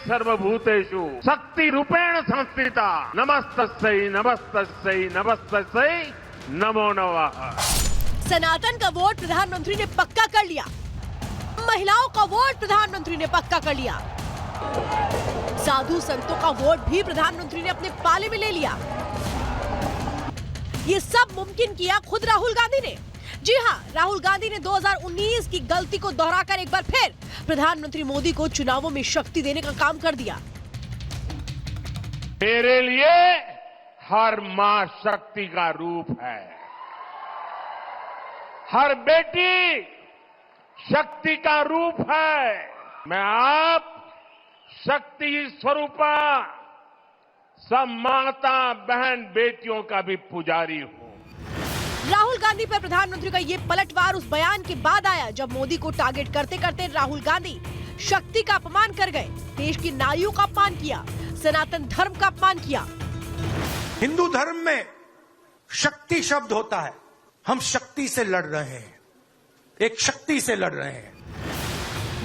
सर्वभूतेषु शक्ति रूपेण संस्थिता नमस्तस्यै नमस्तस्यै नमस्तस्यै नमो नमः। सनातन का वोट प्रधानमंत्री ने पक्का कर लिया, महिलाओं का वोट प्रधानमंत्री ने पक्का कर लिया, साधु संतों का वोट भी प्रधानमंत्री ने अपने पाले में ले लिया। ये सब मुमकिन किया खुद राहुल गांधी ने। जी हाँ, राहुल गांधी ने 2019 की गलती को दोहराकर एक बार फिर प्रधानमंत्री मोदी को चुनावों में शक्ति देने का काम कर दिया। मेरे लिए हर मां शक्ति का रूप है, हर बेटी शक्ति का रूप है। मैं आप शक्ति स्वरूपा सब माता बहन बेटियों का भी पुजारी हूं। राहुल गांधी पर प्रधानमंत्री का ये पलटवार उस बयान के बाद आया जब मोदी को टारगेट करते करते राहुल गांधी शक्ति का अपमान कर गए, देश की नारियों का अपमान किया, सनातन धर्म का अपमान किया। हिंदू धर्म में शक्ति शब्द होता है, हम शक्ति से लड़ रहे हैं, एक शक्ति से लड़ रहे हैं।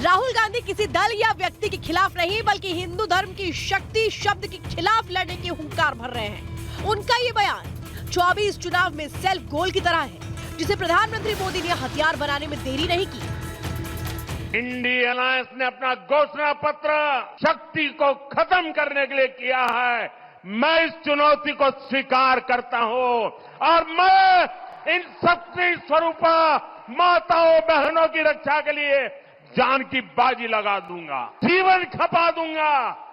राहुल गांधी किसी दल या व्यक्ति के खिलाफ नहीं बल्कि हिंदू धर्म की शक्ति शब्द के खिलाफ लड़ने की हुंकार भर रहे हैं। उनका ये बयान 24 चुनाव में सेल्फ गोल की तरह है, जिसे प्रधानमंत्री मोदी ने हथियार बनाने में देरी नहीं की। इंडिया अलायंस ने अपना घोषणा पत्र शक्ति को खत्म करने के लिए किया है। मैं इस चुनौती को स्वीकार करता हूं और मैं इन शक्ति स्वरूपा माताओं बहनों की रक्षा के लिए जान की बाजी लगा दूंगा, जीवन खपा दूंगा।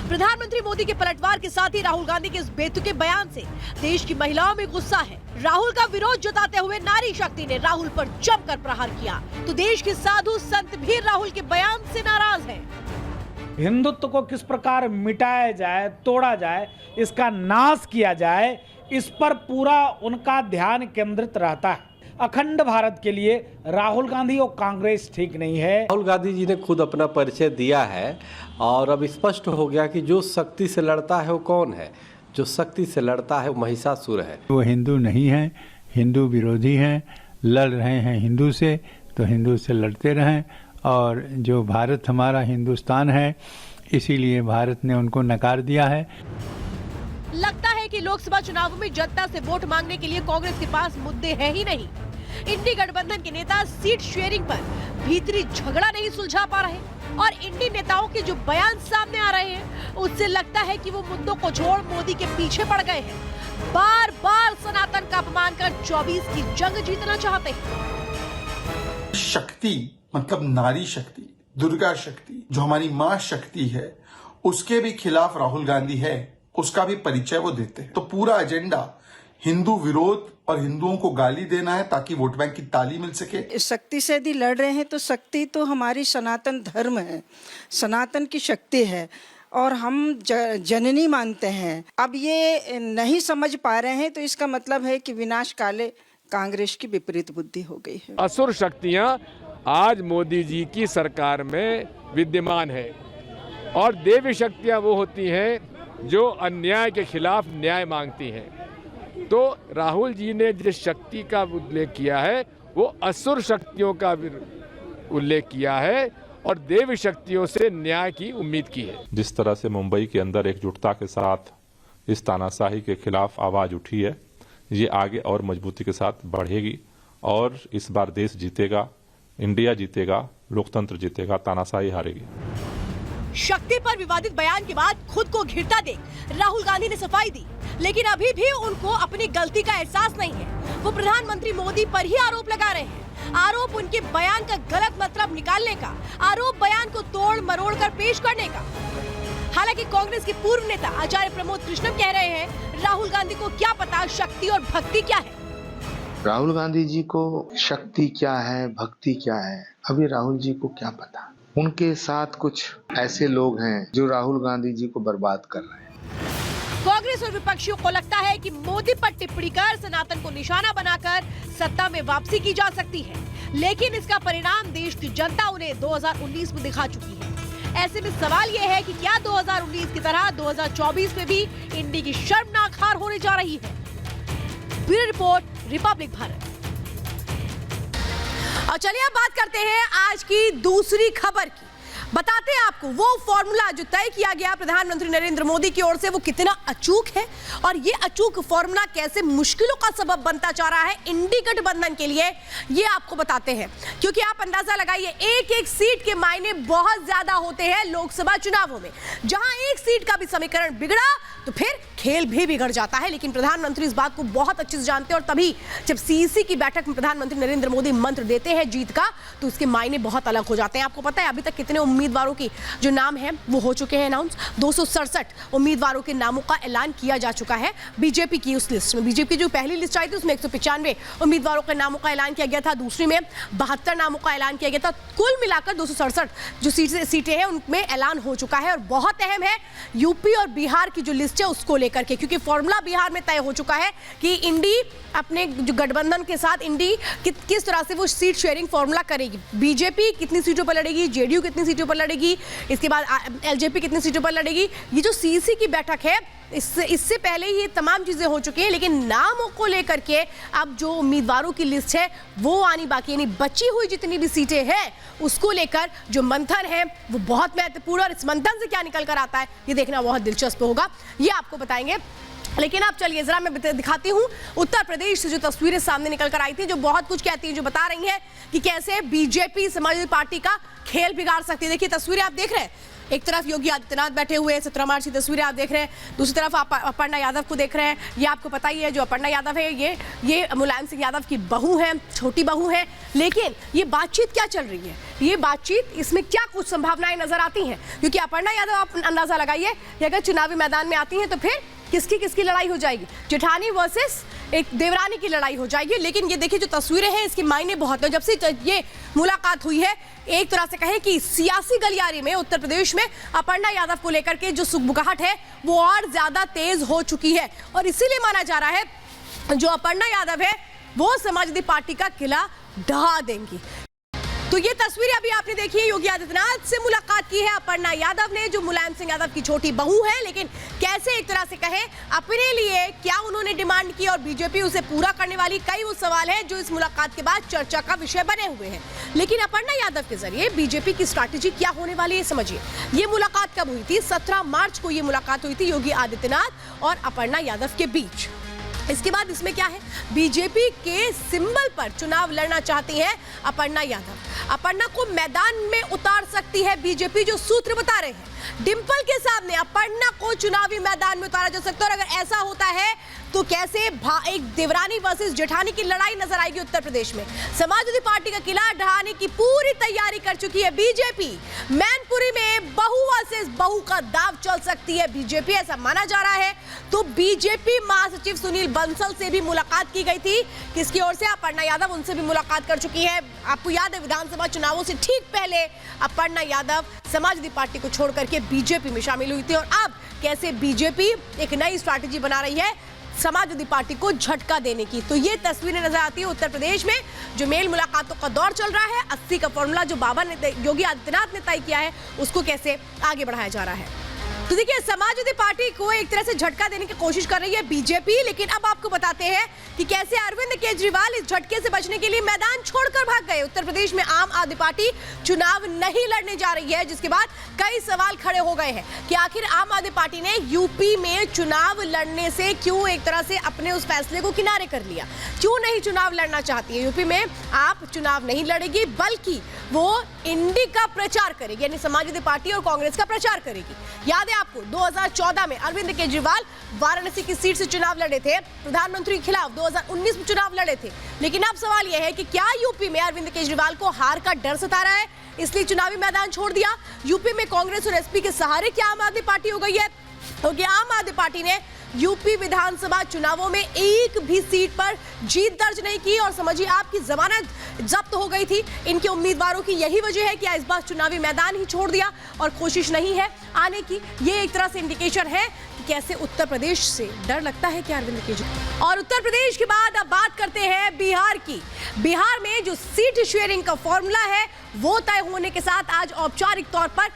प्रधानमंत्री मोदी के पलटवार के साथ ही राहुल गांधी के इस बेतुके बयान से देश की महिलाओं में गुस्सा है। राहुल का विरोध जताते हुए नारी शक्ति ने राहुल पर जमकर प्रहार किया, तो देश के साधु संत भी राहुल के बयान से नाराज हैं। हिंदुत्व को किस प्रकार मिटाया जाए, तोड़ा जाए, इसका नाश किया जाए, इस पर पूरा उनका ध्यान केंद्रित रहता है। अखंड भारत के लिए राहुल गांधी और कांग्रेस ठीक नहीं है। राहुल गांधी जी ने खुद अपना परिचय दिया है और अब स्पष्ट हो गया कि जो शक्ति से लड़ता है वो कौन है। जो शक्ति से लड़ता है वो महिषासुर है। वो हिंदू नहीं है, हिंदू विरोधी हैं, लड़ रहे हैं हिंदू से, तो हिंदू से लड़ते रहें। और जो भारत हमारा हिंदुस्तान है, इसीलिए भारत ने उनको नकार दिया है। लगता है कि लोकसभा चुनावों में जनता से वोट मांगने के लिए कांग्रेस के पास मुद्दे हैं ही नहीं। इंडी गठबंधन के नेता सीट शेयरिंग पर भीतरी झगड़ा नहीं सुलझा पा रहे और इंडी नेताओं के जो बयान सामने आ रहे हैं उससे लगता है कि वो मुद्दों को छोड़ मोदी के पीछे पड़ गए हैं। बार बार सनातन का अपमान कर 24 की जंग जीतना चाहते हैं। शक्ति मतलब नारी शक्ति, दुर्गा शक्ति, जो हमारी मां शक्ति है, उसके भी खिलाफ राहुल गांधी है, उसका भी परिचय वो देते हैं। तो पूरा एजेंडा हिंदू विरोध और हिंदुओं को गाली देना है ताकि वोट बैंक की ताली मिल सके। शक्ति से यदि लड़ रहे हैं तो शक्ति तो हमारी सनातन धर्म है, सनातन की शक्ति है और हम जननी मानते हैं। अब ये नहीं समझ पा रहे हैं तो इसका मतलब है कि विनाश काले कांग्रेस की विपरीत बुद्धि हो गई है। असुर शक्तियां आज मोदी जी की सरकार में विद्यमान है और देवी शक्तियां वो होती हैं जो अन्याय के खिलाफ न्याय मांगती हैं। तो राहुल जी ने जिस शक्ति का उल्लेख किया है वो असुर शक्तियों का उल्लेख किया है और देवी शक्तियों से न्याय की उम्मीद की है। जिस तरह से मुंबई के अंदर एकजुटता के साथ इस तानाशाही के खिलाफ आवाज उठी है, ये आगे और मजबूती के साथ बढ़ेगी और इस बार देश जीतेगा, इंडिया जीतेगा, लोकतंत्र जीतेगा, तानाशाही हारेगी। शक्ति पर विवादित बयान के बाद खुद को घिरता देख राहुल गांधी ने सफाई दी, लेकिन अभी भी उनको अपनी गलती का एहसास नहीं है। वो प्रधानमंत्री मोदी पर ही आरोप लगा रहे हैं। आरोप उनके बयान का गलत मतलब निकालने का, आरोप बयान को तोड़ मरोड़ कर पेश करने का। हालांकि कांग्रेस के पूर्व नेता आचार्य प्रमोद कृष्णम कह रहे हैं राहुल गांधी को क्या पता शक्ति और भक्ति क्या है। राहुल गांधी जी को शक्ति क्या है, भक्ति क्या है, अभी राहुल जी को क्या पता। उनके साथ कुछ ऐसे लोग हैं जो राहुल गांधी जी को बर्बाद कर रहे हैं। कांग्रेस और विपक्षियों को लगता है कि मोदी पर टिप्पणी कर सनातन को निशाना बनाकर सत्ता में वापसी की जा सकती है, लेकिन इसका परिणाम देश की जनता उन्हें 2019 में दिखा चुकी है। ऐसे में सवाल यह है कि क्या 2019 की तरह 2024 में भी इंडी की शर्मनाक हार होने जा रही है। Bureau report, Republic Bharat. और चलिए अब बात करते हैं आज की दूसरी खबर की। बताते हैं आपको वो फॉर्मूला जो तय किया गया प्रधानमंत्री नरेंद्र मोदी की ओर से वो कितना अचूक है और ये अचूक फॉर्मूला कैसे मुश्किलों का सबब बनता जा रहा है इंडी गठबंधन के लिए, ये आपको बताते हैं। क्योंकि आप अंदाजा लगाइए, एक एक सीट के मायने बहुत ज्यादा होते हैं लोकसभा चुनावों में। जहां एक सीट का भी समीकरण बिगड़ा तो फिर खेल भी बिगड़ जाता है। लेकिन प्रधानमंत्री इस बात को बहुत अच्छे से जानते हैं और तभी जब सीईसी की बैठक में प्रधानमंत्री नरेंद्र मोदी मंत्र देते हैं जीत का तो उसके मायने बहुत अलग हो जाते हैं। आपको पता है अभी तक कितने उम्मीदवारों की जो नाम है वो हो चुके हैं अनाउंस। 267 उम्मीदवारों के नामों का ऐलान किया जा चुका है बीजेपी की उस लिस्ट में। बीजेपी की जो पहली लिस्ट आई थी उसमें 195 उम्मीदवारों के नामों का ऐलान किया गया था, दूसरी में 72 नामों का ऐलान किया गया था। कुल मिलाकर 267 जो सीटें हैं उनमें ऐलान हो चुका है। और बहुत अहम है यूपी और बिहार की जो लिस्ट है उसको लेकर के, क्योंकि फॉर्मूला बिहार में तय हो चुका है कि इंडी अपने जो गठबंधन के साथ इंडी किस तरह से वो सीट शेयरिंग फॉर्मूला करेगी। बीजेपी कितनी सीटों पर लड़ेगी, जेडीयू कितनी सीटों पर लड़ेगी, इसके बाद एलजेपी कितनी सीटों पर लड़ेगी। ये जो सीईसी की बैठक है इससे पहले ही ये तमाम चीजें हो चुकी हैं। लेकिन नामों को लेकर के अब जो उम्मीदवारों की लिस्ट है वो आनी बाकी, यानी बची हुई जितनी भी सीटें हैं उसको लेकर जो मंथन है वो बहुत महत्वपूर्ण। और इस मंथन से क्या निकल कर आता है ये देखना बहुत दिलचस्प होगा, ये आपको बताएंगे। लेकिन अब चलिए जरा मैं दिखाती हूँ उत्तर प्रदेश से जो तस्वीरें सामने निकल कर आई थी, जो बहुत कुछ कहती हैं, जो बता रही हैं कि कैसे बीजेपी समाजवादी पार्टी का खेल बिगाड़ सकती है। देखिए तस्वीरें आप देख रहे हैं, एक तरफ योगी आदित्यनाथ बैठे हुए हैं, 17 मार्च की तस्वीरें आप देख रहे हैं, दूसरी तरफ आप अपर्णा यादव को देख रहे हैं। ये आपको पता ही है जो अपर्णा यादव है ये मुलायम सिंह यादव की बहू है, छोटी बहू है। लेकिन ये बातचीत क्या चल रही है, ये बातचीत इसमें क्या कुछ संभावनाएं नजर आती हैं, क्योंकि अपर्णा यादव आप अंदाजा लगाइए कि अगर चुनावी मैदान में आती हैं तो फिर किसकी लड़ाई हो जाएगी, जेठानी वर्सेस एक देवरानी की लड़ाई हो जाएगी। लेकिन ये देखिए जो तस्वीरें हैं इसके मायने बहुत है। जब से ये मुलाकात हुई है एक तरह से कहें कि सियासी गलियारे में उत्तर प्रदेश में अपर्णा यादव को लेकर के जो सुगबुगाहट है वो और ज्यादा तेज हो चुकी है। और इसीलिए माना जा रहा है जो अपर्णा यादव है वो समाजवादी पार्टी का किला ढहा देंगी। तो ये तस्वीरें अभी आपने देखी है, योगी आदित्यनाथ से मुलाकात की है अपर्णा यादव ने जो मुलायम सिंह यादव की छोटी बहू है। लेकिन कैसे एक तरह से कहें अपने लिए क्या उन्होंने डिमांड की और बीजेपी उसे पूरा करने वाली, कई वो सवाल है जो इस मुलाकात के बाद चर्चा का विषय बने हुए हैं। लेकिन अपर्णा यादव के जरिए बीजेपी की स्ट्रैटेजी क्या होने वाली है समझिए। ये मुलाकात कब हुई थी, 17 मार्च को ये मुलाकात हुई थी योगी आदित्यनाथ और अपर्णा यादव के बीच। इसके बाद इसमें क्या है, बीजेपी के सिंबल पर चुनाव लड़ना चाहती है अपर्णा यादव। अपर्णा को मैदान में उतार सकती है बीजेपी, जो सूत्र बता रहे हैं डिंपल के सामने अपर्णा को चुनावी मैदान में उतारा जा सकता है। और अगर ऐसा होता है तो कैसे एक देवरानी वर्सेस जेठानी की लड़ाई नजर आएगी उत्तर प्रदेश में। समाजवादी पार्टी का किला ढहाने की पूरी तैयारी कर चुकी है बीजेपी। मैनपुरी में बहू वर्सेस बहू का दाव चल सकती है बीजेपी, ऐसा माना जा रहा है। तो बीजेपी महासचिव सुनील बंसल से भी मुलाकात की गई थी, किसकी ओर से, अपर्णा यादव, उनसे भी मुलाकात कर चुकी है। आपको याद है विधानसभा चुनावों से ठीक पहले अपर्णा यादव समाजवादी पार्टी को छोड़ करके बीजेपी में शामिल हुई थी। और अब कैसे बीजेपी एक नई स्ट्रैटेजी बना रही है समाजवादी पार्टी को झटका देने की। तो ये तस्वीरें नजर आती है उत्तर प्रदेश में जो मेल मुलाकातों का दौर चल रहा है। 80 का फॉर्मूला जो योगी आदित्यनाथ ने तय किया है उसको कैसे आगे बढ़ाया जा रहा है। तो देखिए समाजवादी पार्टी को एक तरह से झटका देने की कोशिश कर रही है बीजेपी। लेकिन अब आपको बताते हैं कि कैसे अरविंद केजरीवाल इस झटके से बचने के लिए मैदान छोड़कर भाग गए। उत्तर प्रदेश में आम आदमी पार्टी चुनाव नहीं लड़ने जा रही है, जिसके बाद कई सवाल खड़े हो गए हैं कि आखिर आम आदमी पार्टी ने यूपी में चुनाव लड़ने से क्यों एक तरह से अपने उस फैसले को किनारे कर लिया, क्यों नहीं चुनाव लड़ना चाहती है। यूपी में आप चुनाव नहीं लड़ेगी बल्कि वो इंडी का प्रचार करेगी, यानी समाजवादी पार्टी और कांग्रेस का प्रचार करेगी। याद है आपको 2014 में अरविंद केजरीवाल वाराणसी की सीट से चुनाव लड़े थे, प्रधानमंत्री के खिलाफ 2019 में चुनाव लड़े थे। लेकिन अब सवाल यह है कि क्या यूपी में अरविंद केजरीवाल को हार का डर सता रहा है, इसलिए चुनावी मैदान छोड़ दिया। यूपी में कांग्रेस और एसपी के सहारे क्या आम आदमी पार्टी हो गई है, क्योंकि आम आदमी पार्टी ने यूपी विधानसभा चुनावों में एक भी सीट पर जीत दर्ज नहीं की और समझिए आपकी जमानत जब्त हो गई थी। इनके उम्मीदवारों की यही वजह है कि इस बार चुनावी मैदान ही छोड़ दिया और कोशिश नहीं है आने की। ये एक तरह से इंडिकेशन है कि कैसे उत्तर प्रदेश से डर लगता है कि अरविंद केजरीवाल। और उत्तर प्रदेश के बाद अब बात करते हैं बिहार की। बिहार में जो सीट शेयरिंग का फॉर्मूला है वो तय होने के साथ आज औपचारिक तौर पर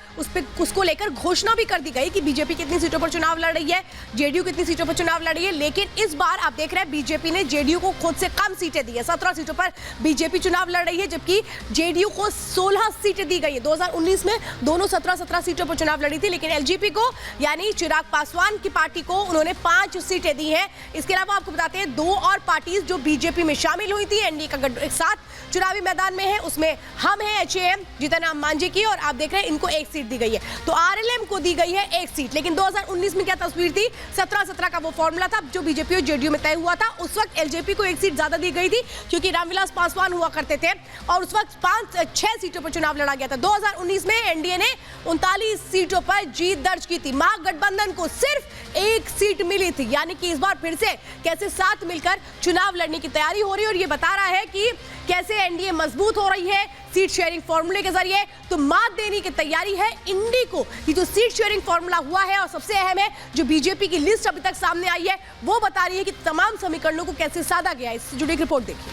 उसको लेकर घोषणा भी कर दी गई कि बीजेपी कितनी सीटों पर चुनाव लड़ रही है, जेडीयू कितनी की सीटों पर चुनाव लड़ी है, लेकिन इस बार आप देख रहे हैं बीजेपी ने जेडीयू को खुद से कम सीटें दी है। 17 सीटों पर बीजेपी चुनाव लड़ रही है, जबकि जेडीयू को 16 सीटें दी गई है। 2019 में दोनों 17 सीटों पर चुनाव लड़ी थी, लेकिन एलजेपी को यानी चिराग पासवान की पार्टी को उन्होंने 5 सीटें दी हैं। इसके अलावा आपको बताते हैं 2 और पार्टीज जो बीजेपी में शामिल हुई थी, एनडीए का गठबंधन एक साथ चुनावी मैदान में है, उसमें हम हैं एचएएम जीतन राम मांझी की, और आप देख रहे हैं इनको 1 सीट दी गई है। तो आरएलएम को दी गई है 1 सीट। लेकिन 2019 में क्या तस्वीर थी? 17-17 का वो फॉर्मूला था जो बीजेपी और जेडीयू में तय हुआ था। उस वक्त एलजेपी को 1 सीट ज्यादा दी गई थी क्योंकि रामविलास पासवान हुआ करते थे, और उस वक्त 5-6 सीटों पर चुनाव लड़ा गया था। 2019 में एनडीए ने 39 सीटों पर जीत दर्ज की थी। महागठबंधन को सिर्फ 1 सीट मिली थी, यानी कि इस बार फिर से कैसे साथ मिलकर चुनाव लड़ने की तैयारी हो रही है, और ये बता रहा है कि कैसे एनडीए मजबूत हो रही है सीट शेयरिंग फॉर्मूले के जरिए। तो मात देने की तैयारी है इंडी को। ये जो सीट शेयरिंग फॉर्मूला हुआ है, और सबसे अहम है जो बीजेपी की लिस्ट अभी तक सामने आई है, वो बता रही है कि तमाम समीकरणों को कैसे साधा गया है। इससे जुड़ी एक रिपोर्ट देखिए।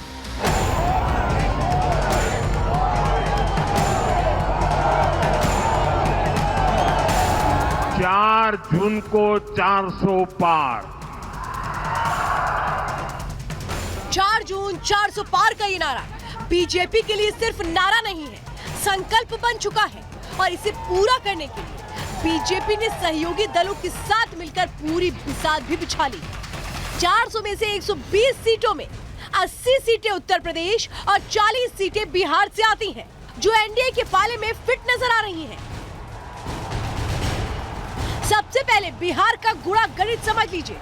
4 जून को 400 पार। 4 जून 400 पार का ये नारा बीजेपी के लिए सिर्फ नारा नहीं है, संकल्प बन चुका है। और इसे पूरा करने के लिए बीजेपी ने सहयोगी दलों के साथ मिलकर पूरी बिसात भी बिछा ली। 400 में से 120 सीटों में 80 सीटें उत्तर प्रदेश और 40 सीटें बिहार से आती हैं, जो एनडीए के पाले में फिट नजर आ रही हैं। सबसे पहले बिहार का गुणा गणित समझ लीजिए।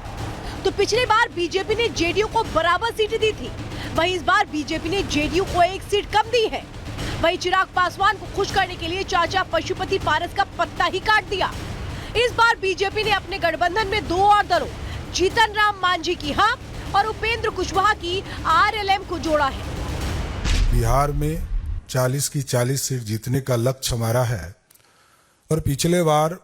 तो पिछली बार बीजेपी ने जेडीयू को बराबर सीटें दी थी, वहीं इस बार बीजेपी ने जेडीयू को 1 सीट कम दी है। वहीं चिराग पासवान को खुश करने के लिए चाचा पशुपति पारस का पत्ता ही काट दिया। इस बार बीजेपी ने अपने गठबंधन में 2 और दलों जीतन राम मांझी की हाँ और उपेंद्र कुशवाहा की आरएलएम को जोड़ा है। बिहार में 40 की 40 सीट जीतने का लक्ष्य हमारा है, और पिछले बार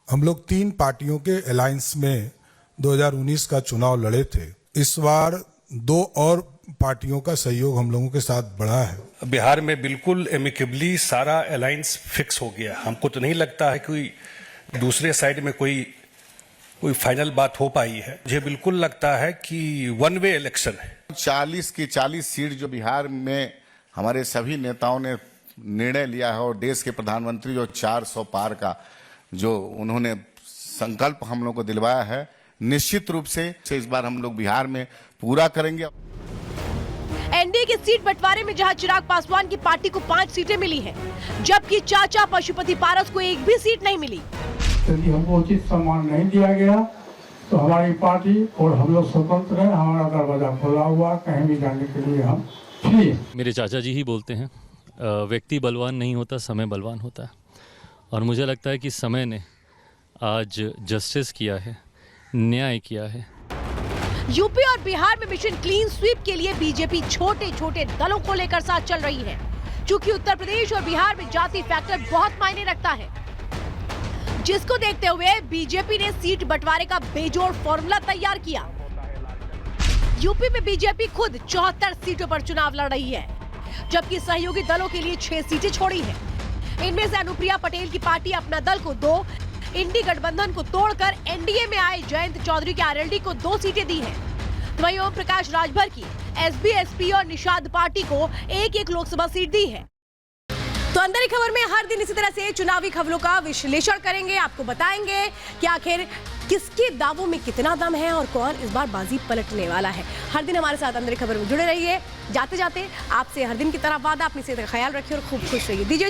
हम लोग 3 पार्टियों के अलायंस में 2019 का चुनाव लड़े थे। इस बार 2 और पार्टियों का सहयोग हम लोगों के साथ बढ़ा है। बिहार में बिल्कुल एमिकेबली सारा अलायंस फिक्स हो गया। हमको तो नहीं लगता है कि दूसरे साइड में कोई फाइनल बात हो पाई है। मुझे बिल्कुल लगता है कि 1 वे इलेक्शन है। 40 की 40 सीट जो बिहार में हमारे सभी नेताओं ने निर्णय लिया है, और देश के प्रधानमंत्री जो 400 पार का जो उन्होंने संकल्प हम लोग को दिलवाया है, निश्चित रूप से इस बार हम लोग बिहार में पूरा करेंगे। एनडीए के सीट बंटवारे में जहां चिराग पासवान की पार्टी को 5 सीटें मिली हैं, जबकि चाचा पशुपति पारस को 1 भी सीट नहीं मिली। यदि हमको उचित सम्मान नहीं दिया गया तो हमारी पार्टी और हम लोग स्वतंत्र हैं, हमारा दरवाजा खुला हुआ, कहीं भी जाने के लिए हम फ्री हैं। मेरे चाचा जी ही बोलते हैं, व्यक्ति बलवान नहीं होता, समय बलवान होता है। और मुझे लगता है कि समय ने आज जस्टिस किया है, न्याय किया है। यूपी और बिहार में मिशन क्लीन स्वीप के लिए बीजेपी छोटे छोटे दलों को लेकर साथ चल रही है, क्योंकि उत्तर प्रदेश और बिहार में जाति फैक्टर बहुत मायने रखता है, जिसको देखते हुए बीजेपी ने सीट बंटवारे का बेजोड़ फॉर्मूला तैयार किया। यूपी में बीजेपी खुद 74 सीटों पर चुनाव लड़ रही है, जबकि सहयोगी दलों के लिए 6 सीटें छोड़ी हैं। इनमें से अनुप्रिया पटेल की पार्टी अपना दल को 2, इंडी गठबंधन को तोड़कर एनडीए में आए जयंत चौधरी के आरएलडी को 2 सीटें दी हैं। वहीं ओम प्रकाश राजभर की एसबी, एसपी और निषाद पार्टी को 1-1 लोकसभा सीट दी है। तो अंदर की खबर में हर दिन इसी तरह से चुनावी खबरों का विश्लेषण करेंगे, आपको बताएंगे कि आखिर किसके दावों में कितना दम है और कौन इस बार बाजी पलटने वाला है। हर दिन हमारे साथ अंदर की खबर में जुड़े रहिए। जाते जाते आपसे हर दिन की तरह वादा, अपनी सेहत का ख्याल रखिए और खूब खुश रहिए। दीजिए